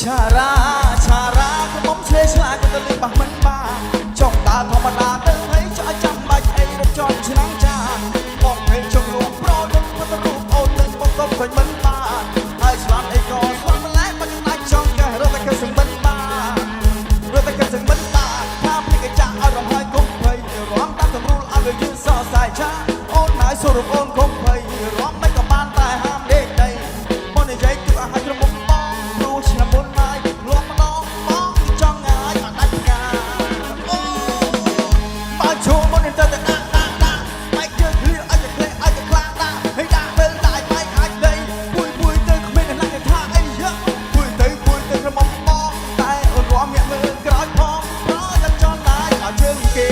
ឆារ៉ាខ្ញុំឆ្លេឆ្លាក៏ទៅលេងបះមិនបានចង់ដើរធម្មតាទៅឲ្យចោលចាំបាច់អីរត់ចន់ឆ្នាំងចានបងពេញចង់លួងប្រដុំទៅរូបអូននឹងបងក៏ឃើញមិនបានហើយស្លាប់អីក៏ស្លាប់ម្ល៉េះមិនអាចចង់កែរត់តែគេសឹងមិនបានរត់តែគេសឹងមិនបានថាភ្លេចឲ្យចាក់ឲ្យរំហើយកុំភ័យរំតាមសម្រួលឲ្យយើងសរសៃឆាអូនហើយសូរអូនកុំភ័យរំមិនក៏បានតែហាមដេកដីមកនិយាយគឺឲ្យក្រុមបងព្រោះឆ្នាំមុនហើយលក់ម្ដងមកចង់ឲ្យអត់ដាច់ការអូបើជួមុនទៅដាក់បែកយើងគ្លៀឲ្យតែខ្លាដាក់ឲ្យដាក់ពេលតែបែកអាចដីពួយទៅគ្មានអ្នកណាថាអីយ៉ាពួយទៅក្រុមបងតែអូនរំមាក់មើលក្រោយផងប្រយ័ត្នចន់ដែរឲ្យជើងគេ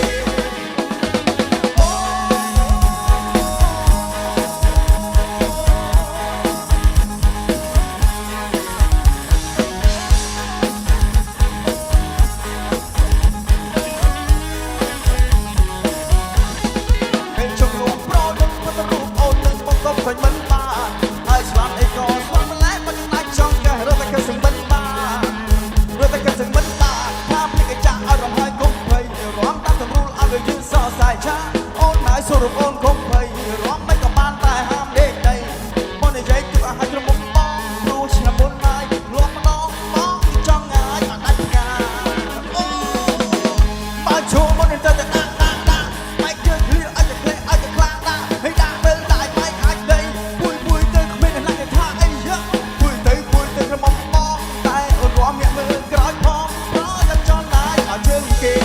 ឃើញមិនបានហើយស្លាប់អីក៏ស្លាប់ម្ល៉េះមិនអាចចង់កែរត់តែគេសឹងមិនបានរត់តែគេសឹងមិនបានថាភ្លេចឲ្យចាក់ឲ្យរំហើយកុំភ័យរំតាមសម្រួលឲ្យយើងសរសៃឆាអូនហើយសូរអូនកុំភ័យរំមិនក៏បានតែហាមដេកដីមកនិយាយគឺឲ្យក្រុមបងព្រោះឆ្នាំមុនហើយលក់ម្ដងមកចង់ឲ្យអត់ដាច់ការអូបើជួមុនទៅដាក់បែកយើងគ្លៀឲ្យតែខ្លាដាក់ឲ្យដាក់ពេលតែបែកអាចដីពួយទៅគ្មានអ្នកណាថាអីយ៉ាពួយទៅក្រុមបងតែអូនរំមាក់មើលក្រោយផងប្រយ័ត្នចន់ដែរឲ្យជើងគេ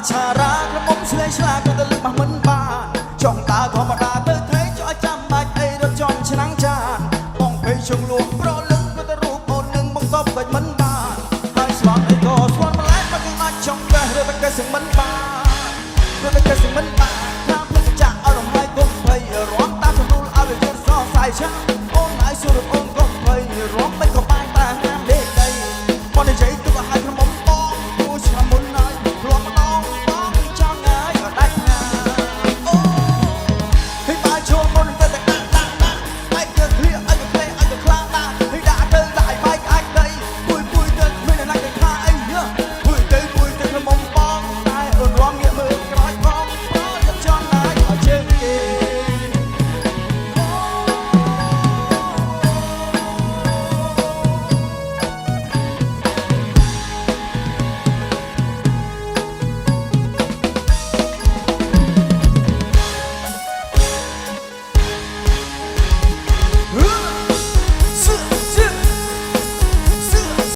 ឆារ៉ាខ្ញុំឆ្លេឆ្លាក៏ទៅលើបះមិនបានចង់ដើរធម្មតាទៅថៃចោលចាំបាច់អីរត់ចន់ឆ្នាំងចានបងពេញជងលួងប្រលឹងក៏ទៅរូបអូននឹងបង្កប់ក៏មិនបានហើយស្លាប់អីក៏ស្លាប់ម្ល៉េះមិនអាចចង់កែរត់តែគេសឹងមិនបានរត់តែគេសឹងមិនបានថាភ្លេចចាក់ឲ្យរំហើយកុំភ័យរំតាមសម្រួលឲ្យយើងសរសៃឆាអូនហើយសូរអូន